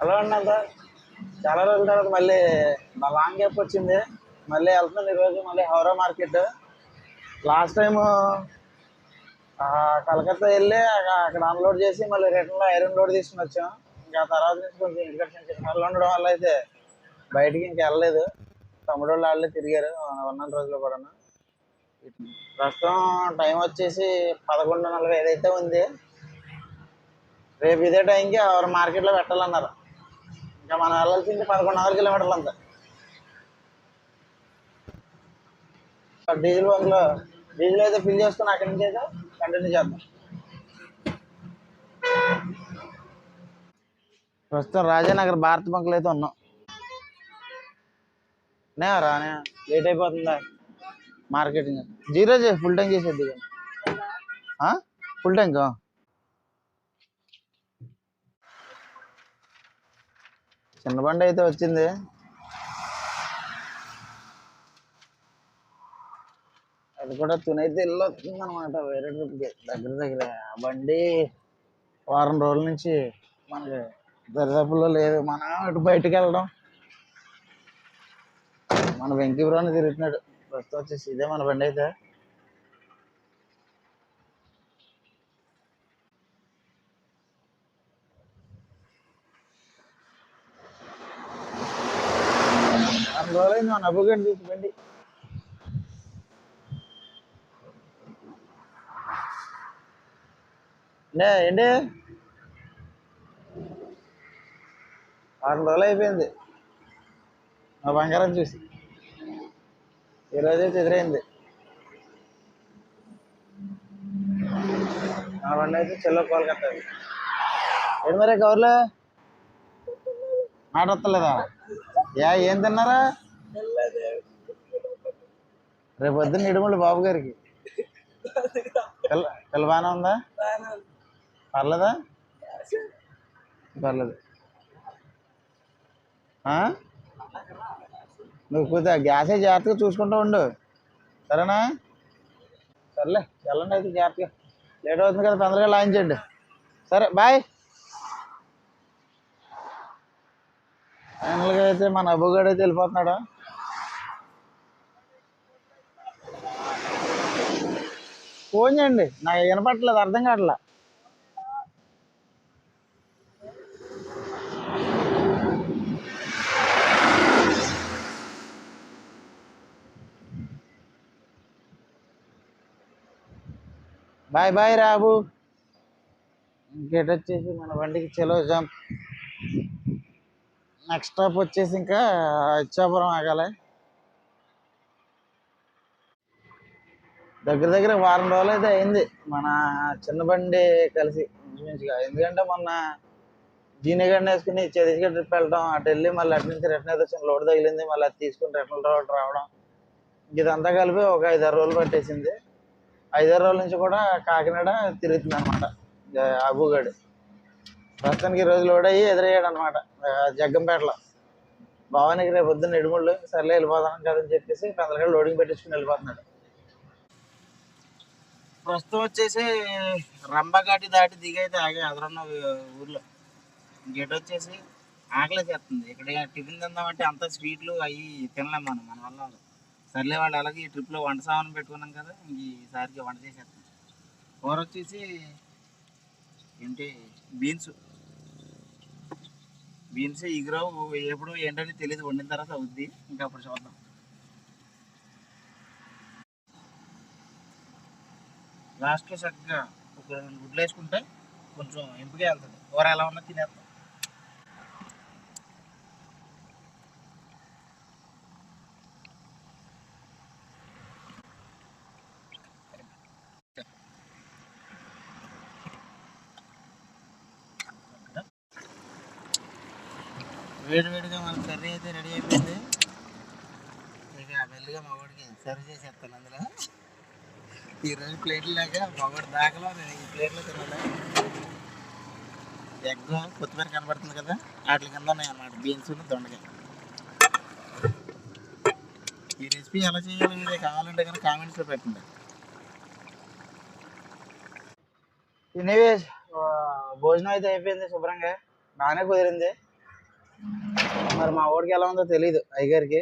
ఎలా ఉన్నంత చాలా రోజుల తర్వాత మళ్ళీ లాంగ్ గ్యాప్ వచ్చింది. మళ్ళీ వెళ్తున్నాను ఈరోజు మళ్ళీ Howrah market. Last time Calcutta వెళ్ళి అక్కడ అన్లోడ్ చేసి మళ్ళీ రిటర్న్లో ఐరన్ లోడ్ తీసుకుని వచ్చాం. ఇంకా తర్వాత నుంచి కొంచెం ఇంటికి చిన్న పనులు ఉండడం వల్ల అయితే బయటికి ఇంకా వెళ్ళలేదు. తమ్ముడు వాళ్ళు వాళ్ళే తిరిగారు ఉన్న రోజులు కూడా. ప్రస్తుతం టైం వచ్చేసి 11:45 అయితే ఉంది. రేపు ఇదే టైంకి ఎవరు మార్కెట్లో పెట్టాలన్నారు. ఇంకా మనం వెళ్ళాల్సింది 1100 కిలోమీటర్లు అంతా. డీజిల్ బంక్లో డీజిల్ అయితే ఫిల్ చేసుకుని అక్కడి నుంచి అయితే కంటిన్యూ చేద్దాం. ప్రస్తుతం రాజానగర్ భారత్ బంక్లో అయితే ఉన్నాం. రానే లేట్ అయిపోతుందా మార్కెటింగ్? జీరో చేసి ఫుల్ ట్యాంక్ చేసేది. ఫుల్ ట్యాంక్ చిన్న బండి అయితే వచ్చింది. అది కూడా తునైతే ఇల్లు వస్తుంది అనమాట. వేరే ట్రిప్కి దగ్గర ఆ బండి వారం రోజుల నుంచి మనకి దరిదాపుల్లో లేదు. మనం ఇటు బయటకు వెళ్ళడం మన వెంకీ బ్రోని తిరుగుతున్నాడు. ప్రస్తుతం వచ్చేసి ఇదే మన బండి అయితే. వారం రోజులైంది మన అబ్బుగడ్డి తీసి బండి. ఏంటి వారం రోజులు అయిపోయింది మా బంగారం చూసి. ఈరోజైతే ఎదురైంది నా బండి అయితే చెల్లో కోల్కత్తా. ఏంటి మరి కవర్లో మాట వస్తలేదా? ఏం తిన్నారా రేపు పొద్దున్న ఇడుముళ్ళు బాబు గారికి? పిల్ల బాగానే ఉందా? పర్లేదా? పర్లేదు. నువ్వు కొద్దిగా గ్యాసే జాగ్రత్తగా చూసుకుంటూ ఉండు, సరేనా? సర్లే వెళ్ళండి అయితే జాగ్రత్తగా. లేట్ అవుతుంది కదా, తొందరగా లాంచండి. సరే బాయ్. ఫైనల్గా అయితే మన అబ్బుగాడు అయితే వెళ్ళిపోతున్నాడు. ఫోన్ చేయండి, నాకు వినపట్లేదు, అర్థం కావట్లా. Bye bye రాబు. గేట్ వచ్చేసి మన బండికి చెలో జంప్. నెక్స్ట్ స్టాప్ వచ్చేసి ఇంకా ఇచ్చాపురం ఆగాలి. దగ్గర వారం రోజులు అయితే అయింది మన చిన్న బండి కలిసి మంచిగా. ఎందుకంటే మొన్న జీనిగడ్డ వేసుకుని చదిగా ట్రిప్ వెళ్ళడం, అటు వెళ్ళి మళ్ళీ అటు నుంచి రిటర్న్ అయితే చిన్న లోడ్ తగిలింది, మళ్ళీ అది తీసుకుని రిటర్న్ రోడ్ రావడం, ఇదంతా కలిపి ఒక 5-6 రోజులు పట్టేసింది. 5-6 రోజుల నుంచి కూడా కాకినాడ తిరుగుతుంది అనమాట అబ్బుగాడు. ప్రస్తుతానికి ఈ రోజు లోడ్ అయ్యి ఎదురయ్యాడు అనమాట జగ్గంపేటలో. భవానికి రేపు పొద్దున్న ఇడుముళ్ళు, సర్లే వెళ్ళిపోతాం కదని చెప్పేసి పెద్దలుగా లోడింగ్ పెట్టించుకుని వెళ్ళిపోతున్నాడు. ప్రస్తుతం వచ్చేసి రంబఘాటి దాటి దిగైతే ఆగే అదరున్న ఊర్లో. గేట్ వచ్చేసి ఆకలి చేస్తుంది. ఇక్కడ టిఫిన్ తిందామంటే అంత స్వీట్లు అవి తినలేం మన వల్ల. సర్లే వాళ్ళు అలాగే ఈ ట్రిప్లో వంట సామాను పెట్టుకున్నాం కదా, ఈసారికి వంట చేసేస్తాం. కూర వచ్చేసి ఏంటి బీన్స్ ఇగురావు ఎప్పుడు ఏంటని తెలియదు, వండిన తర్వాత అవుద్ది, ఇంకా అప్పుడు చూద్దాం. లాస్ట్లో చక్కగా ఒక 2 గుడ్లు వేసుకుంటే కొంచెం ఎంపుగా వెళ్తుంది. కూర ఎలా ఉన్నా తినేస్తాం. వేడివేడిగా మన కర్రీ అయితే రెడీ అయిపోయింది. ఇక మెల్లిగా మగవాడికి సర్వ్ చేసేస్తాను. అందులో ఈరోజు ప్లేట్లు లేక మగవాడి దాకలో నేను ఈ ప్లేట్లో తిన్నాను. ఎగ్ కొత్తిమీర కనబడుతుంది కదా, వాటి కింద ఉన్నాయి అన్నమాట బీన్స్ దొండకాయ. ఈ రెసిపీ ఎలా చేయాలో మీరే కావాలంటే కనుక కామెంట్స్లో పెట్టండి. ఎనీవేస్ భోజనం అయితే అయిపోయింది శుభ్రంగా, బాగానే కుదిరింది. మరి మా ఊరికి ఎలా ఉందో తెలీదు అయ్యగారికి.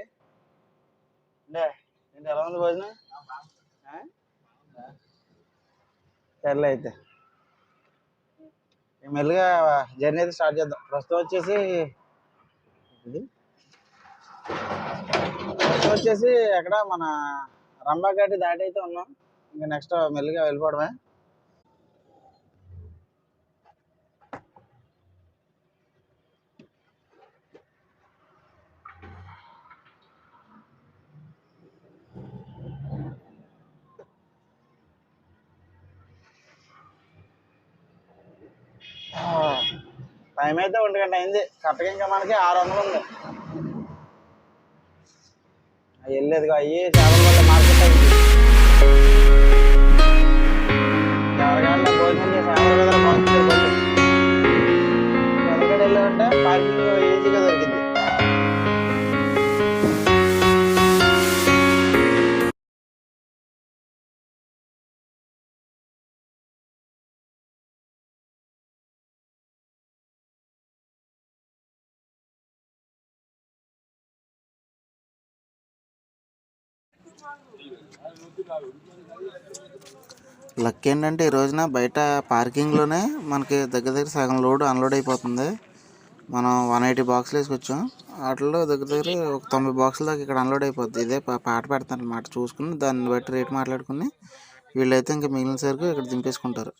అంటే ఏంటి ఎలా ఉంది భోజనం? సర్లే అయితే మెల్లిగా జర్నీ అయితే స్టార్ట్ చేద్దాం. ప్రస్తుతం వచ్చేసి ఎక్కడ మన రంబాఘాటి దాటి అయితే ఉన్నాం. ఇంకా నెక్స్ట్ మెల్లిగా వెళ్ళిపోవడమే. టైం అయితే 1 గంట అయింది కరెక్ట్గా. ఇంకా మనకి 600 ఉంది. అవి వెళ్ళేదిగా అయ్యి చేపల వల్ల మార్కెట్ అయింది. ఎవరికాళ్ళ భోజనం చేసి ఎవరి కదా పంచుకోండి. వెనకడ వెళ్ళామంటే పార్కింగ్ ఈజీగా దొరికింది. లక్ ఏంటంటే ఈ రోజున బయట పార్కింగ్లోనే మనకి దగ్గర దగ్గర సగం లోడ్ అన్లోడ్ అయిపోతుంది. మనం 180 బాక్సులు వేసుకొచ్చాం. వాటిలో దగ్గర దగ్గర ఒక 90 బాక్సుల దాకా ఇక్కడ అన్లోడ్ అయిపోద్ది. ఇదే పాట పెడతాను అన్నమాట. చూసుకుని దాన్ని బట్టి రేట్ మాట్లాడుకుని వీళ్ళైతే ఇంకా మిగిలిన సరుకు ఇక్కడ దింపేసుకుంటారు.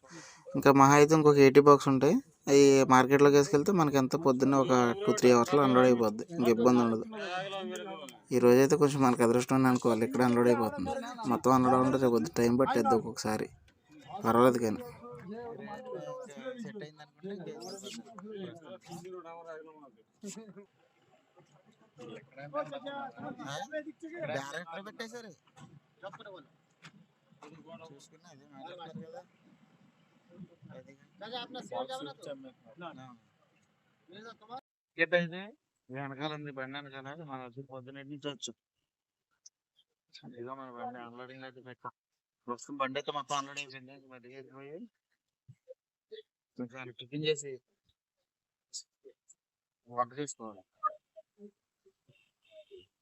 ఇంకా మహా అయితే ఇంకొక 80 బాక్స్ ఉంటాయి. అవి మార్కెట్లోకి వేసుకెళ్తే మనకి ఎంత పొద్దున్న ఒక 2-3 అవర్స్లో అన్లోడ్ అయిపోద్ది. ఇంక ఇబ్బంది ఉండదు. ఈ రోజైతే కొంచెం మనకు అదృష్టం అని అనుకోవాలి. ఇక్కడ అన్లోడ్ అయిపోతుంది. మొత్తం అన్లోడ్ అవ్వాలంటే రేపు కొద్దిగా టైం పట్టేద్ది ఒక్కొక్కసారి. పర్వాలేదు కానీ పెట్టేశారు. వెనకాల ఉంది బండి వెనకాల. మనం వచ్చి పొద్దున్న నుంచి వచ్చు. ఇదో మన బండి అన్లోడింగ్ అయితే పెట్టాం. ప్రస్తుతం బండి అయితే మొత్తం అన్లోడ్ అయిపోయింది. మధ్యగా వెళ్ళిపోయి కొంచెం టిఫిన్ చేసి వంట చేసుకోవాలి.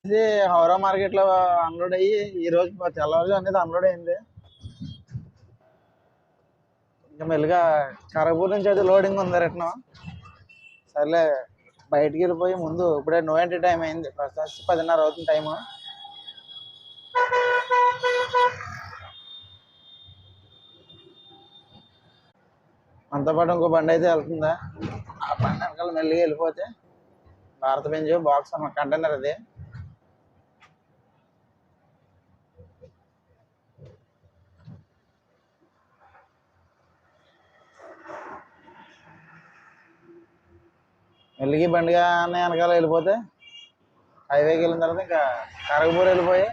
ఇది హౌరా మార్కెట్ లో అన్లోడ్ అయ్యి ఈ రోజు తెల్లవారు అనేది అన్లోడ్ అయింది. ఇంకా మెల్లిగా కరగపూర్ నుంచి అయితే లోడింగ్ ఉంది రిటర్న్. సర్లే బయటికి వెళ్ళిపోయి ముందు ఇప్పుడే నో ఎంట్రీ టైం అయింది. ప్రస్తుతం 10:30 అవుతుంది టైము. మనతో పాటు ఇంకో బండి అయితే వెళ్తుందా. ఆ బండి వెనకాల మెల్లిగా వెళ్ళిపోతే భారత బెంజ్ బాక్స్ అన్న కంటైనర్ అది. మెల్లిగి బండిగా వెనకాల వెళ్ళిపోతే హైవేకి వెళ్ళిన తర్వాత ఇంకా కరగపూర్ వెళ్ళిపోయి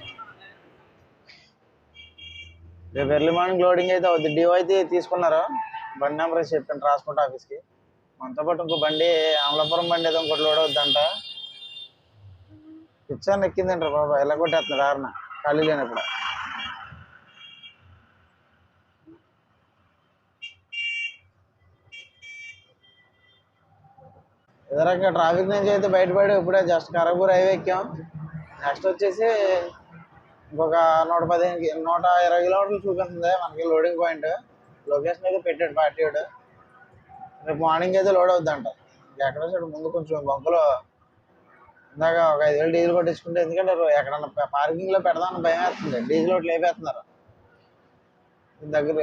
రేపు ఎర్లీ మార్నింగ్ లోడింగ్ అయితే అవుద్ది. డివో అయితే తీసుకున్నారు. బండి నెంబర్ వేసి చెప్పాను ట్రాన్స్పోర్ట్ ఆఫీస్కి. మనతో పాటు ఇంకో బండి అమలాపురం బండి ఏదో ఇంకోటి లోడ్ అవుద్దంట. పిచ్చాన్ని ఎక్కిందంటారు బాబా. ఎలా కొట్టేస్తున్నారు ఆరున ఖాళీ లేనప్పుడు. ఎదురక్క ట్రాఫిక్ నుంచి అయితే బయటపడి ఇప్పుడే జస్ట్ కరగపూర్ హైవే ఎక్కాం. నెక్స్ట్ వచ్చేసి ఇంకొక 120 కిలోమీటర్లు చూపిస్తుంది మనకి లోడింగ్ పాయింట్. లొకేషన్ అయితే పెట్టాడు పార్టీడు. రేపు మార్నింగ్ అయితే లోడ్ అవుద్దంట. ఎక్కడ వచ్చాడు ముందు కొంచెం బంకులో ఇందాక ఒక 5,000 డీజిల్ కొట్టించుకుంటే, ఎందుకంటే ఎక్కడన్నా పార్కింగ్లో పెడదామని భయం వేస్తుంది. డీజిల్ ఒకటి లేపేస్తున్నారు. దగ్గర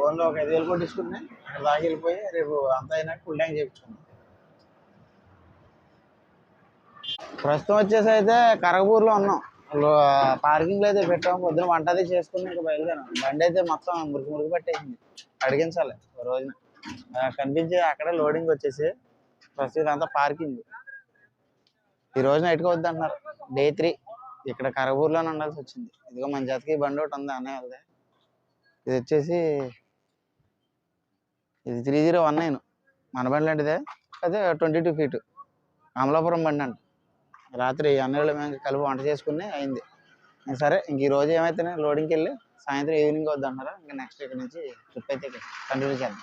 ఓన్లీ ఒక 5,000 కొట్టించుకుని అక్కడ దాకా వెళ్ళిపోయి రేపు అంతా అయినాక ఫుల్ ట్యాంక్ చేయించుకున్నాం. ప్రస్తుతం వచ్చేసి అయితే కరగపూర్లో ఉన్నాం. పార్కింగ్లో అయితే పెట్టాం. పొద్దున వంట అది చేసుకుని ఇంకా బయలుదేరాం. బండి అయితే మొత్తం మురికి పట్టేసింది. అడిగించాలి ఒక రోజున కనిపించి అక్కడే లోడింగ్ వచ్చేసి ప్రస్తుతం అంతా పార్కింగ్. ఈ రోజు నైట్కి వద్దు అంటున్నారు. డే 3 ఇక్కడ కరగపూర్లోనే ఉండాల్సి వచ్చింది. ఇదిగో మన జతకి బండి ఒకటి ఉంది అన్నయ్య వాళ్ళది. ఇది వచ్చేసి ఇది 3019 మన బండి లాంటిదే. అదే 22 ఫీట్ అమలాపురం బండి అంట. రాత్రి అన్నయ్యలు మేము కలిపి వంట చేసుకుని అయింది. సరే ఇంక ఈ రోజు ఏమైతేనే లోడింగ్కి వెళ్ళి సాయంత్రం ఈవినింగ్ వద్దు అంటారా. ఇంకా నెక్స్ట్ ఇక్కడ నుంచి ట్రిప్ అయితే కంటిన్యూ చేద్దాం.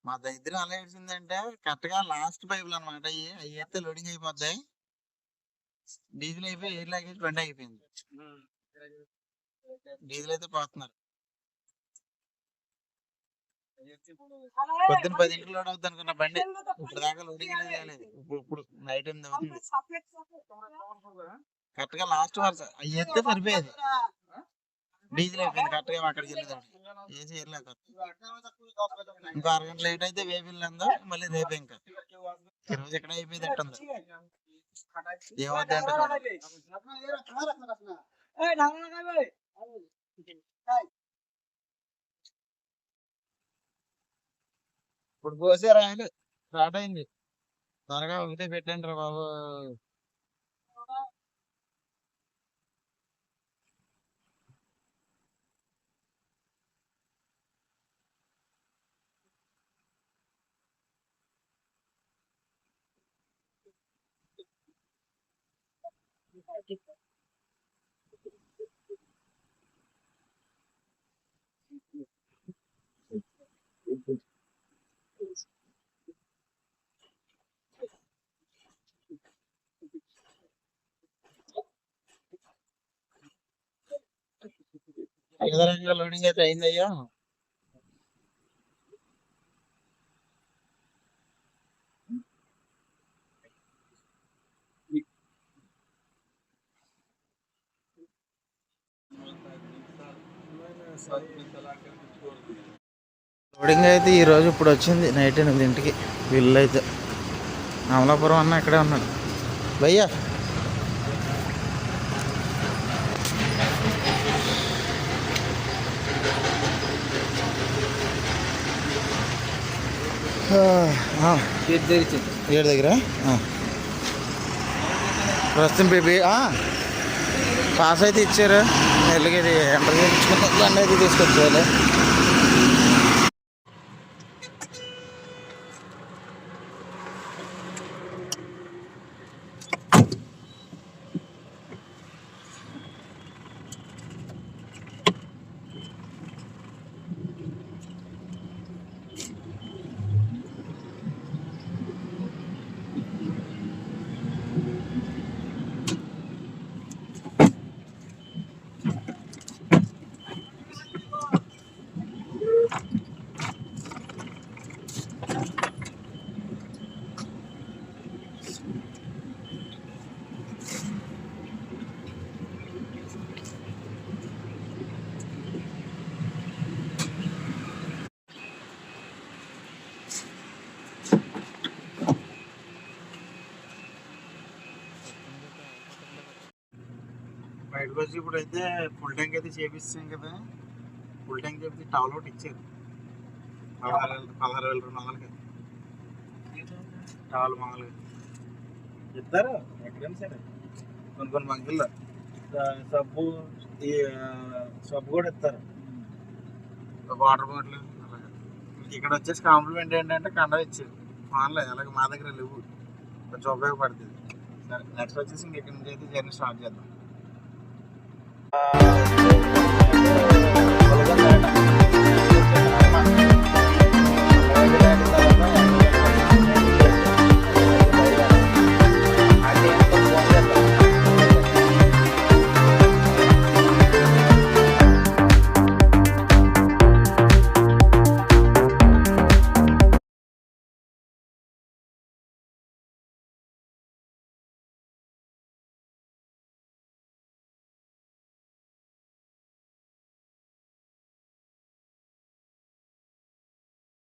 మా దగ్గర అలా వేసిందంటే కరెక్ట్ గా లాస్ట్ పైపులు అనమాట. అవి అయితే లోడింగ్ అయిపోతాయి. డీజిల్ అయిపోయి ఎయిర్ లాగేజ్ బండి అయిపోయింది. డీజిల్ అయితే పోతున్నారు. పొద్దున్న 10 లోడ్ అవుతుంది అనుకున్న బండి ఇప్పుడు దాకా లోడింగ్ అనేది కాలేదు. ఇప్పుడు నైట్ 8 అవుతుంది. కరెక్ట్ గా లాస్ట్ వరుస అవి అయితే సరిపోయేది. డీజిల్ అయిపోయింది కరెక్ట్ గా అక్కడికి వెళ్ళేదాన్ని ఏసీ ఎయిర్లాక్. ఇంకో అరగంట లేట్ అయితే వేపిల్లందో మళ్ళీ రేపే. ఇంకా ఈరోజు ఎక్కడ అయిపోయింది ఎట్టుంది ఏమవుద్ది అంటే ఇప్పుడు పోసే రాయలు స్టార్ట్ అయింది. త్వరగా ఒకటే పెట్టండి రా బాబు. లోడింగ్ అయితే అయిందయ్యా. లోడింగ్ అయితే ఈరోజు ఇప్పుడు వచ్చింది నైట్ 8కి. వీళ్ళు అయితే అమలాపురం అన్న ఇక్కడే ఉన్నాడు భయ్యా. ఏడు దగ్గర ప్రస్తుతం బేబీ పాస్ అయితే ఇచ్చారు. ఎల్లుగా ఎంటర్ చేయించుకున్న బండి అయితే తీసుకొచ్చేయాలి. బయటకు వచ్చి ఇప్పుడు అయితే ఫుల్ ట్యాంక్ అయితే చేపిస్తాం కదా. ఫుల్ ట్యాంక్ చేసి టవల్ ఒకటి ఇచ్చారు 16,200 టవల్ మామూలుగా ఇస్తారు. ఎక్కడైనా సరే కొన్ని మందులు సబ్బు సబ్బు కూడా ఇస్తారు. వాటర్ బాటిల్ అలాగే. ఇక్కడ వచ్చేసి కాంప్లిమెంట్ ఏంటంటే కండ ఇచ్చారు ఆన్లైన్. అలాగే మా దగ్గర లేవు, కొంచెం ఉపయోగపడుతుంది. సరే నెక్స్ట్ వచ్చేసి ఇంక ఇక్కడ నుంచి అయితే జర్నీ స్టార్ట్ చేద్దాం.